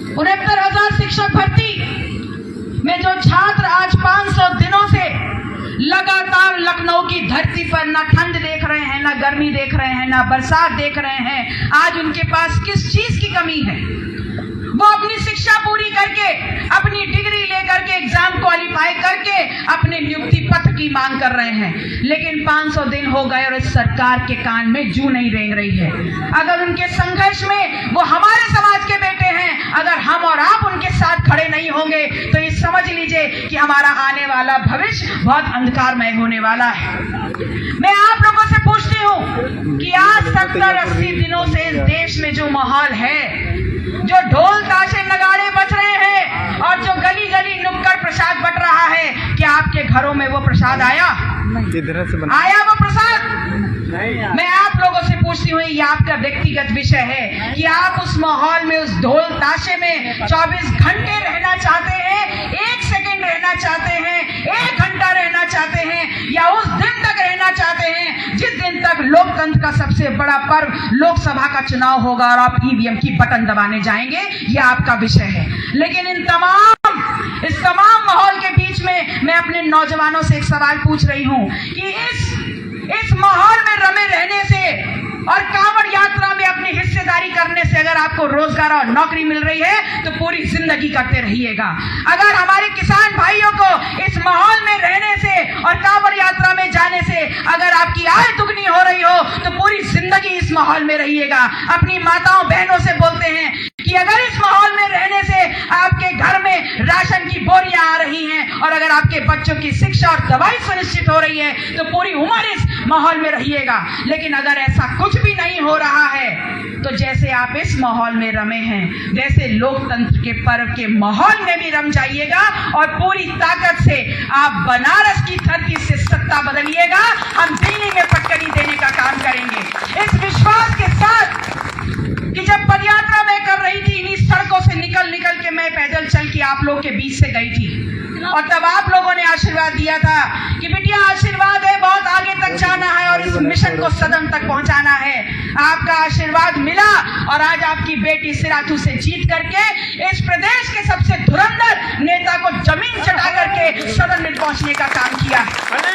69,000 शिक्षक भर्ती में जो छात्र आज 500 दिनों से लगातार लखनऊ की धरती पर ना ठंड देख रहे हैं, ना गर्मी देख रहे हैं, ना बरसात देख रहे हैं, आज उनके पास किस चीज की कमी है? वो अपनी शिक्षा पूरी करके, अपनी डिग्री लेकर के, एग्जाम क्वालिफाई करके अपने नियुक्ति पत्र की मांग कर रहे हैं, लेकिन 500 दिन हो गए और इस सरकार के कान में जू नहीं रेंग रही है। अगर उनके संघर्ष में वो हमारे समाज के बेटे हैं, अगर हम और आप उनके साथ खड़े नहीं होंगे तो ये समझ लीजिए कि हमारा आने वाला भविष्य बहुत अंधकारमय होने वाला है। मैं आप लोगों से पूछती हूँ कि आज 70-80 दिनों से इस देश में जो माहौल है, जो ढोल ताशे नगाड़े बज रहे हैं और जो गली गली नुक्कड़ प्रसाद बट रहा है, क्या आपके घरों में वो प्रसाद आया? आया वो प्रसाद? मैं आप लोगों से पूछती हूँ, ये आपका व्यक्तिगत विषय है कि आप उस माहौल में, उस ढोल ताशे में 24 घंटे रहना चाहते हैं, 1 सेकंड रहना चाहते हैं, 1 घंटा रहना चाहते हैं, या उस दिन तक रहना चाहते हैं जिस दिन तक लोकतंत्र का सबसे बड़ा पर्व लोकसभा का चुनाव होगा और आप ईवीएम की बटन दबाने जाएंगे? यह आपका विषय है। लेकिन इस तमाम माहौल के बीच में मैं अपने नौजवानों से एक सवाल पूछ रही हूं कि इस माहौल में रमे रहने से और कांवड़ यात्रा में अपनी हिस्सेदारी करने से अगर आपको रोजगार और नौकरी मिल रही है तो पूरी जिंदगी करते रहिएगा। अगर हमारे किसान भाइयों को इस माहौल में रहने से और कांवड़ यात्रा में जाने से अगर आपकी आय दुगनी हो रही हो तो पूरी जिंदगी इस माहौल में रहिएगा। अपनी माताओं बहनों से बोलते हैं कि अगर इस माहौल में रहने से आपके घर में राशन की बोरियां आ रही हैं और अगर आपके बच्चों की शिक्षा और दवाई सुनिश्चित हो रही है तो पूरी उम्र इस माहौल में रहिएगा। लेकिन अगर ऐसा कुछ भी नहीं हो रहा है तो जैसे आप इस माहौल में रमे हैं, वैसे लोकतंत्र के पर्व के माहौल में भी रम जाइएगा और पूरी ताकत से आप बनारस की धरती से सत्ता बदलिएगा। हम दिल्ली में पटकनी देने का काम करेंगे इस विश्वास के साथ कि जब पदयात्रा मैं कर रही थी, इन्हीं सड़कों से निकल के मैं पैदल चल के आप लोग के बीच से गई थी और तब आप लोगों ने आशीर्वाद दिया था कि बिटिया आशीर्वाद है, बहुत आगे तक जाना है और इस मिशन को सदन तक पहुंचाना है। आपका आशीर्वाद मिला और आज आपकी बेटी सिराथू से जीत करके इस प्रदेश के सबसे धुरंधर नेता को जमीन चटा करके सदन में पहुंचने का काम किया है।